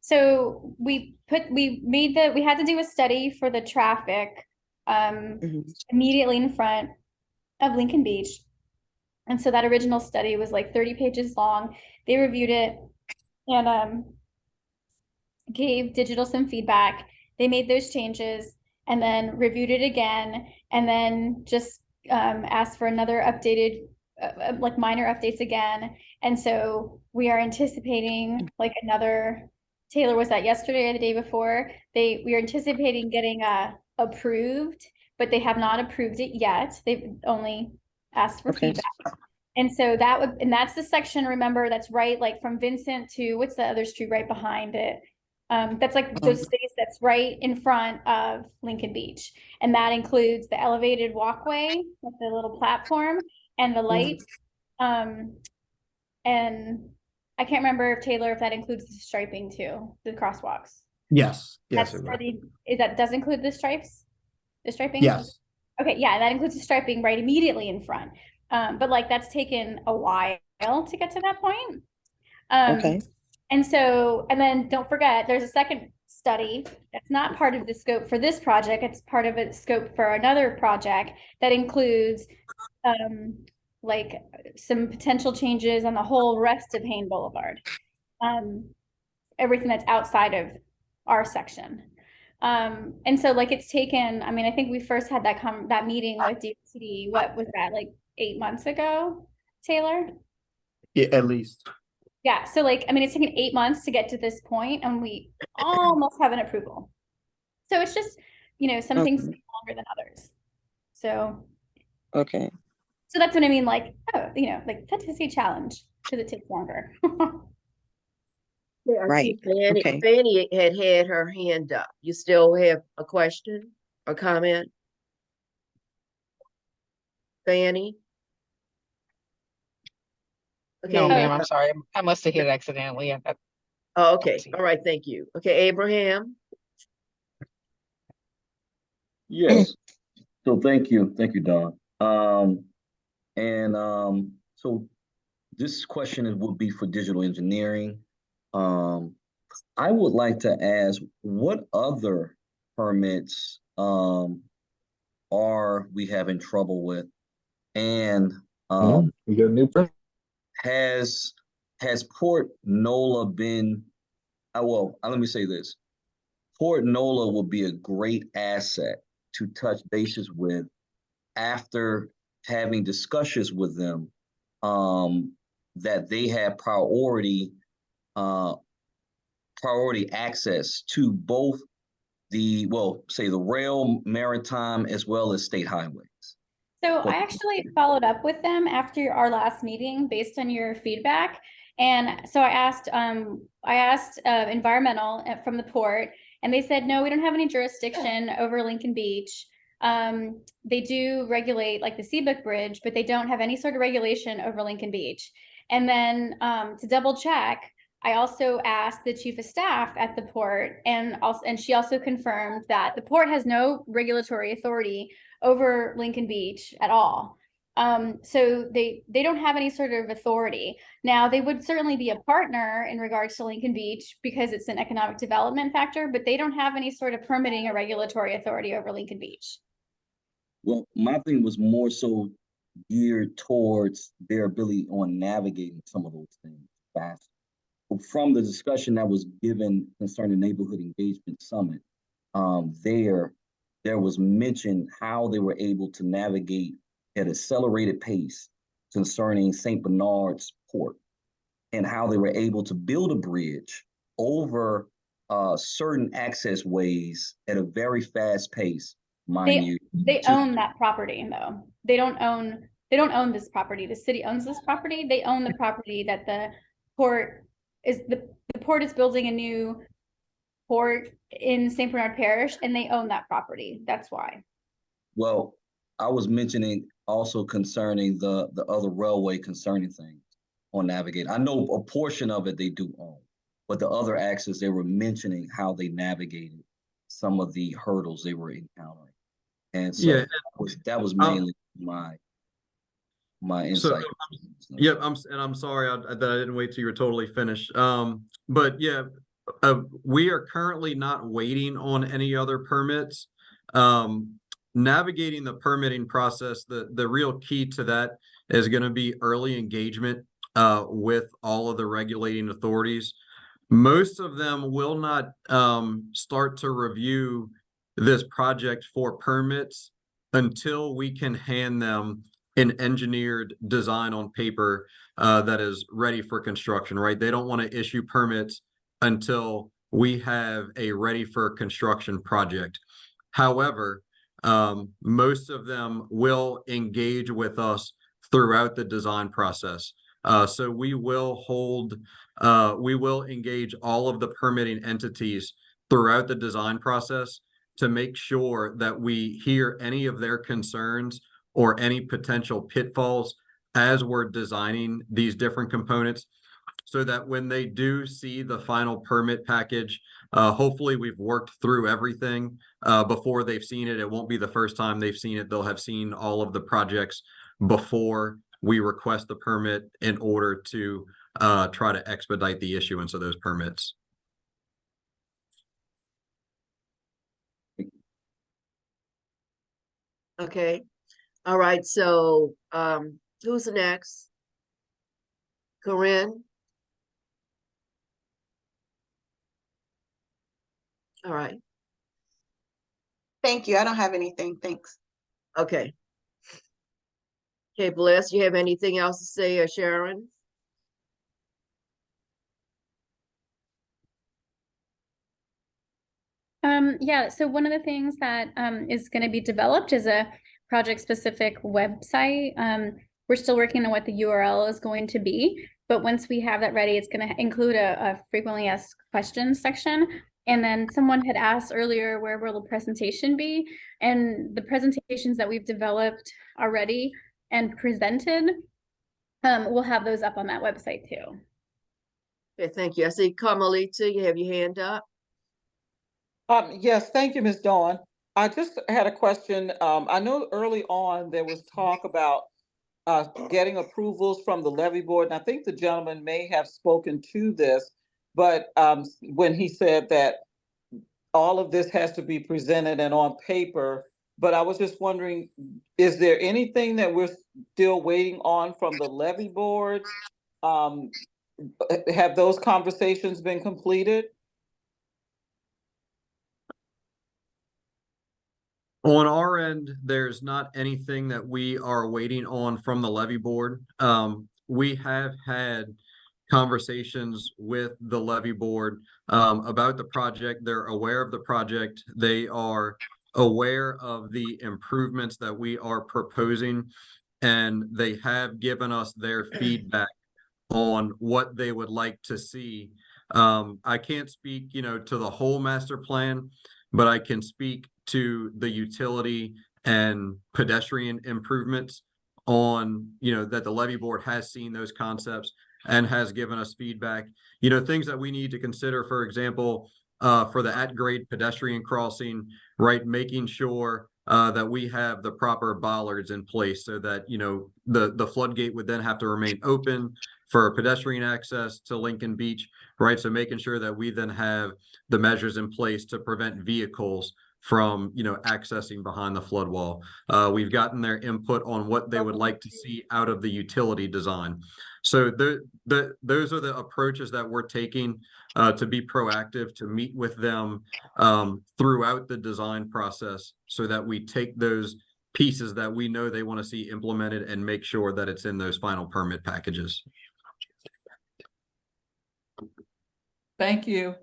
so we had to do a study for the traffic immediately in front of Lincoln Beach. And so that original study was like 30 pages long. They reviewed it and gave digital some feedback. They made those changes and then reviewed it again, and then just asked for another updated, like minor updates again. And so we are anticipating like another, Taylor, was that yesterday or the day before? We are anticipating getting approved, but they have not approved it yet. They've only asked for feedback. And so that's the section, remember, that's right, like from Vincent to, what's the other street right behind it? That's like the space that's right in front of Lincoln Beach. And that includes the elevated walkway with the little platform and the lights. And I can't remember, Taylor, if that includes the striping too, the crosswalks. Yes. Yes. That does include the stripes? The striping? Yes. Okay, yeah, that includes the striping right immediately in front. But like that's taken a while to get to that point. Okay. And then don't forget, there's a second study that's not part of the scope for this project. It's part of a scope for another project that includes like some potential changes on the whole rest of Hain Boulevard. Everything that's outside of our section. And so like it's taken, I mean, I think we first had that meeting with DOTD, what was that, like 8 months ago, Taylor? Yeah, at least. Yeah, so like, I mean, it's taken 8 months to get to this point and we almost have an approval. So it's just, some things take longer than others. So. Okay. So that's what I mean, like, like that is a challenge because it takes longer. Yeah, Right. Fanny had her hand up. You still have a question or comment? Fanny? Okay. No, ma'am, I'm sorry. I must have hit it accidentally. Oh, okay. All right. Thank you. Okay, Abraham. Yes. So thank you, Dawn. So this question would be for digital engineering. I would like to ask, what other permits are we having trouble with? And we got a new person. Has Port Nola been? Let me say this: Port Nola will be a great asset to touch bases with after having discussions with them that they have priority access to both the rail, maritime, as well as state highways. So I actually followed up with them after our last meeting based on your feedback. And so I asked environmental from the port, and they said, no, we don't have any jurisdiction over Lincoln Beach. They do regulate like the Seabook Bridge, but they don't have any sort of regulation over Lincoln Beach. And then to double check, I also asked the chief of staff at the port, and she also confirmed that the port has no regulatory authority over Lincoln Beach at all. So they don't have any sort of authority. Now, they would certainly be a partner in regards to Lincoln Beach because it's an economic development factor, but they don't have any sort of permitting or regulatory authority over Lincoln Beach. Well, my thing was more so geared towards their ability on navigating some of those things fast. From the discussion that was given concerning Neighborhood Engagement Summit, there was mention how they were able to navigate at accelerated pace concerning St. Bernard's Port and how they were able to build a bridge over certain access ways at a very fast pace, mind you. They own that property though. They don't own this property. The city owns this property. They own the property that the port is the port is building a new port in St. Bernard Parish, and they own that property. That's why. Well, I was mentioning also concerning the other railway concerning things on Navigate. I know a portion of it they do own, but the other access they were mentioning how they navigated some of the hurdles they were encountering. And so Yeah, that was mainly my insight. Yep, I'm sorry that I didn't wait till you were totally finished. But yeah, we are currently not waiting on any other permits. Navigating the permitting process, the real key to that is going to be early engagement with all of the regulating authorities. Most of them will not start to review this project for permits until we can hand them an engineered design on paper that is ready for construction, right? They don't want to issue permits until we have a ready for construction project. However, most of them will engage with us throughout the design process. So we will engage all of the permitting entities throughout the design process to make sure that we hear any of their concerns or any potential pitfalls as we're designing these different components, so that when they do see the final permit package, hopefully we've worked through everything before they've seen it. It won't be the first time they've seen it. They'll have seen all of the projects before we request the permit in order to try to expedite the issuance of those permits. Okay. All right. So who's next? Corinne? All right. Thank you. I don't have anything. Thanks. Okay. Okay, Bliss, you have anything else to say, Sharon? Yeah, so one of the things that is going to be developed is a project-specific website. We're still working on what the URL is going to be, but once we have that ready, it's going to include a frequently asked questions section. And then someone had asked earlier, where will the presentation be? And the presentations that we've developed already and presented, we'll have those up on that website too. Okay, thank you. I see Carmelita, you have your hand up. Yes, thank you, Ms. Dawn. I just had a question. I know early on there was talk about getting approvals from the levy board, and I think the gentleman may have spoken to this, but when he said that all of this has to be presented and on paper, but I was just wondering, is there anything that we're still waiting on from the levy board? Have those conversations been completed? On our end, there's not anything that we are waiting on from the levy board. We have had conversations with the levy board about the project. They're aware of the project. They are aware of the improvements that we are proposing, and they have given us their feedback on what they would like to see. I can't speak, to the whole master plan, but I can speak to the utility and pedestrian improvements on, that the levy board has seen those concepts and has given us feedback. Things that we need to consider, for example, for the at-grade pedestrian crossing, right? Making sure that we have the proper bollards in place so that, you know, the floodgate would then have to remain open for pedestrian access to Lincoln Beach, right? So making sure that we then have the measures in place to prevent vehicles from, you know, accessing behind the flood wall. We've gotten their input on what they would like to see out of the utility design. So those are the approaches that we're taking to be proactive, to meet with them throughout the design process so that we take those pieces that we know they want to see implemented and make sure that it's in those final permit packages. Thank you.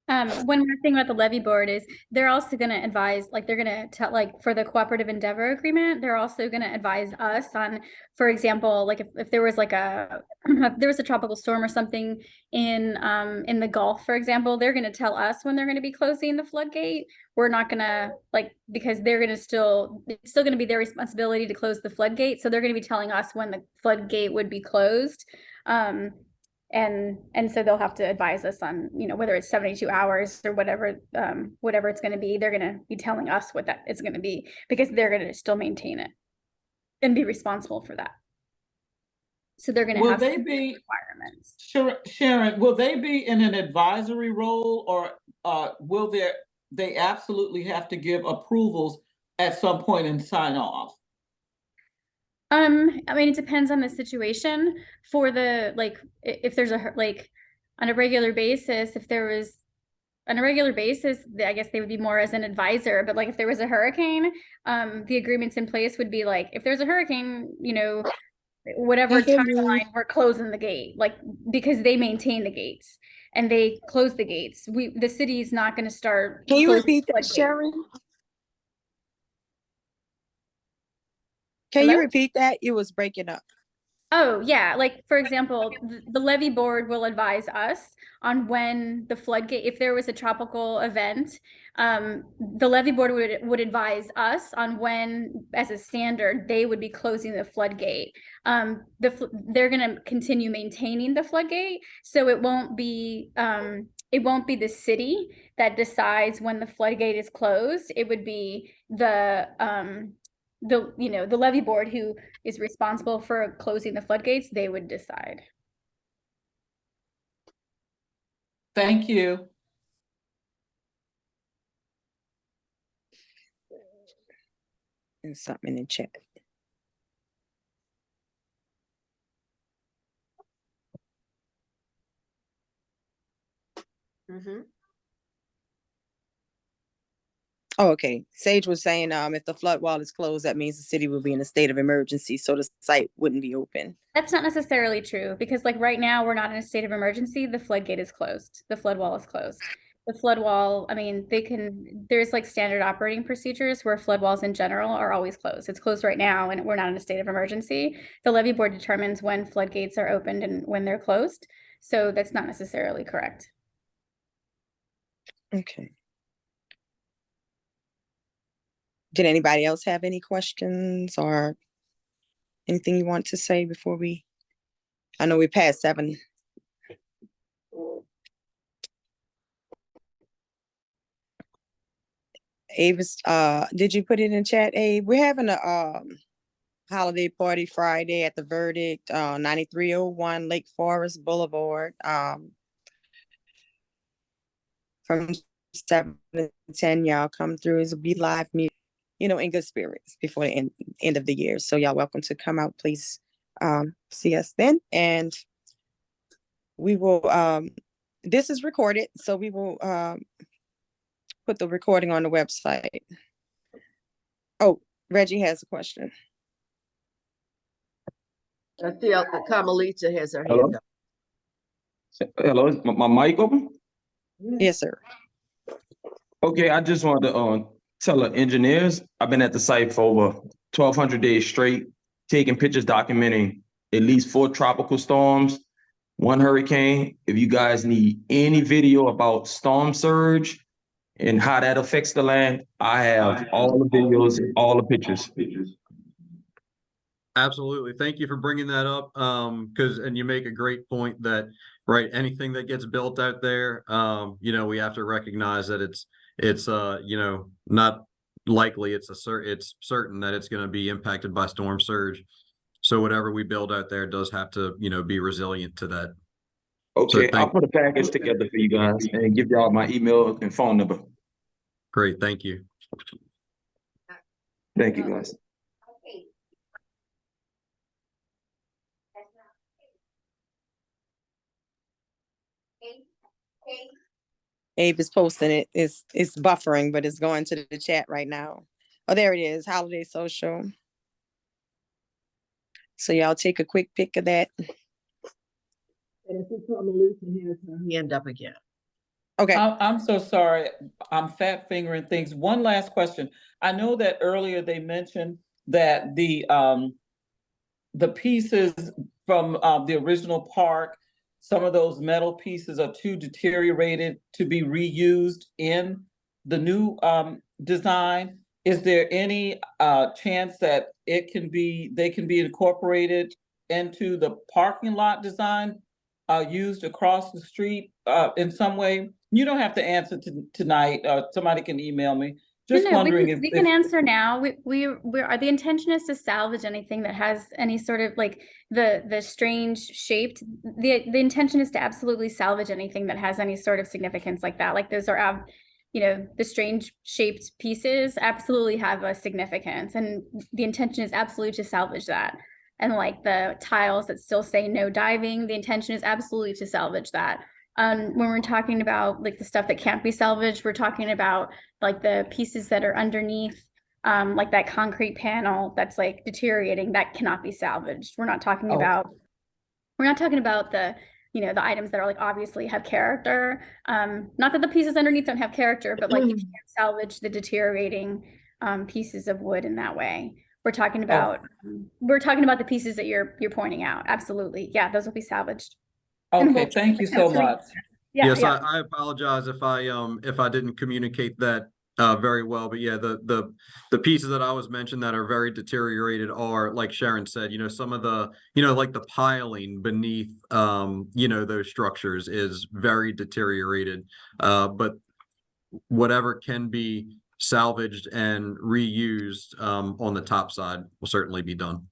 One more thing about the levy board is they're also going to advise, like they're going to tell, like for the cooperative endeavor agreement, they're also going to advise us on, for example, like if there was like if there was a tropical storm or something in the Gulf, for example, they're going to tell us when they're going to be closing the floodgate. We're not going to because they're going to it's still going to be their responsibility to close the floodgate. So they're going to be telling us when the floodgate would be closed. And so they'll have to advise us on, you know, whether it's 72 hours or whatever it's going to be. They're going to be telling us what that is going to be because they're going to still maintain it and be responsible for that. So they're going to have they be requirements. Sharon, will they be in an advisory role, or will they absolutely have to give approvals at some point and sign off? I mean, it depends on the situation. For the if there's on a regular basis, I guess they would be more as an advisor. But like if there was a hurricane, the agreements in place would be like, if there's a hurricane, you know, whatever timeline, we're closing the gate, like because they maintain the gates and they close the gates. The city is not going to start. Can you repeat that, Sharon? Can you repeat that? It was breaking up. Oh, yeah. Like, for example, the levy board will advise us on when the floodgate, if there was a tropical event, the levy board would advise us on when, as a standard, they would be closing the floodgate. They're going to continue maintaining the floodgate. So it won't be the city that decides when the floodgate is closed. It would be the levy board who is responsible for closing the floodgates. They would decide. Thank you. And something in the chat. Oh, okay. Sage was saying, if the flood wall is closed, that means the city will be in a state of emergency, so the site wouldn't be open. That's not necessarily true because, like, right now we're not in a state of emergency. The floodgate is closed. The flood wall is closed. The flood wall, I mean, there's like standard operating procedures where flood walls in general are always closed. It's closed right now and we're not in a state of emergency. The levy board determines when floodgates are opened and when they're closed. So that's not necessarily correct. Okay. Did anybody else have any questions or anything you want to say before I know we passed 7. Avis, did you put it in chat, Abe? We're having a holiday party Friday at the Verdict, 9301 Lake Forest Boulevard, from 7 to 10. Y'all come through. It'll be live music, you know, in good spirits before the end of the year. So y'all welcome to come out. Please see us then. And we will, this is recorded, so we will put the recording on the website. Oh, Reggie has a question. I feel Carmelita has her hand up. Hello, is my mic open? Yes, sir. Okay, I just wanted to tell the engineers I've been at the site for over 1,200 days straight, taking pictures, documenting at least 4 tropical storms, 1 hurricane. If you guys need any video about storm surge and how that affects the land, I have all the videos, all the pictures. Absolutely. Thank you for bringing that up. And you make a great point that, right, anything that gets built out there, you know, we have to recognize that it's, you know, not likely it's certain that it's going to be impacted by storm surge. So whatever we build out there does have to, be resilient to that. Okay, So I'll put a package together for you guys and give y'all my email and phone number. Great, thank you. Thank you, guys. Abe is posting it. It's buffering, but it's going to the chat right now. Oh, there it is. Holiday social. So y'all take a quick pic of that. And if it's on the loose, he has her hand up again. Okay. I'm so sorry. I'm fat fingering things. One last question. I know that earlier they mentioned that the pieces from the original park, some of those metal pieces are too deteriorated to be reused in the new design. Is there any chance that they can be incorporated into the parking lot design used across the street in some way? You don't have to answer tonight. Somebody can email me. Just wondering we can answer now. We are, the intention is to salvage anything that has any sort of like the strange shaped. The intention is to absolutely salvage anything that has any sort of significance like that. Like those are, the strange shaped pieces absolutely have a significance, and the intention is absolutely to salvage that. And like the tiles that still say no diving, the intention is absolutely to salvage that. When we're talking about like the stuff that can't be salvaged, we're talking about like the pieces that are underneath, like that concrete panel that's like deteriorating, that cannot be salvaged. We're not talking about the, the items that are like obviously have character. Not that the pieces underneath don't have character, but like you can't salvage the deteriorating pieces of wood in that way. We're talking about the pieces that you're pointing out. Absolutely. Yeah, those will be salvaged. Okay, thank you so much. Yes, I apologize if I didn't communicate that very well, but yeah, the pieces that I was mentioned that are very deteriorated are, like Sharon said, some of the, like the piling beneath, those structures is very deteriorated. But whatever can be salvaged and reused on the top side will certainly be done.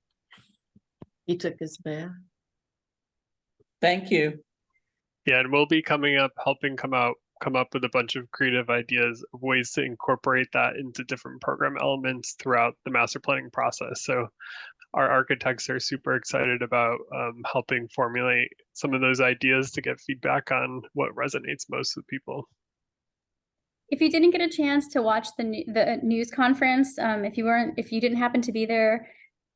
He took his bath. Thank you. Yeah, and we'll be helping come up with a bunch of creative ideas of ways to incorporate that into different program elements throughout the master planning process. So our architects are super excited about helping formulate some of those ideas to get feedback on what resonates most with people. If you didn't get a chance to watch the news conference, if you didn't happen to be there,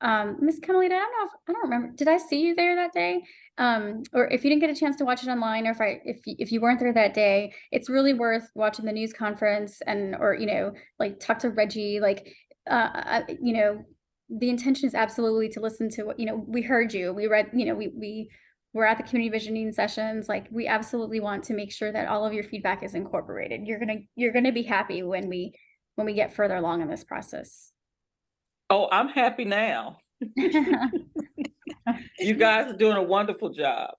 Ms. Carmelita, I don't remember. Did I see you there that day? Or if you didn't get a chance to watch it online, or if you weren't there that day, it's really worth watching the news conference or like talk to Reggie. Like, the intention is absolutely to listen to what we heard you. We read. We're at the community visioning sessions. Like, we absolutely want to make sure that all of your feedback is incorporated. You're gonna be happy when we get further along in this process. Oh, I'm happy now. You guys are doing a wonderful job.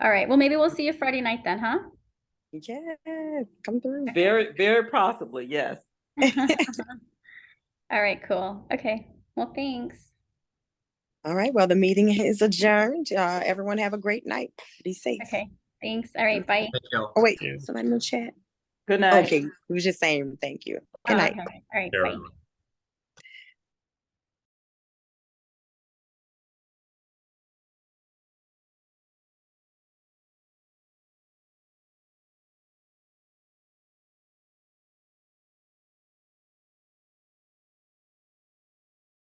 All right. Well, maybe we'll see you Friday night then, huh? Yeah, come through. Very, very possibly, yes. All right, cool. Okay. Well, thanks. All right. Well, the meeting is adjourned. Everyone have a great night. Be safe. Okay. Thanks. All right. Bye. Oh, wait. Somebody in the chat. Good night. Okay. We was just saying thank you. Good night. Okay. All right. Bye.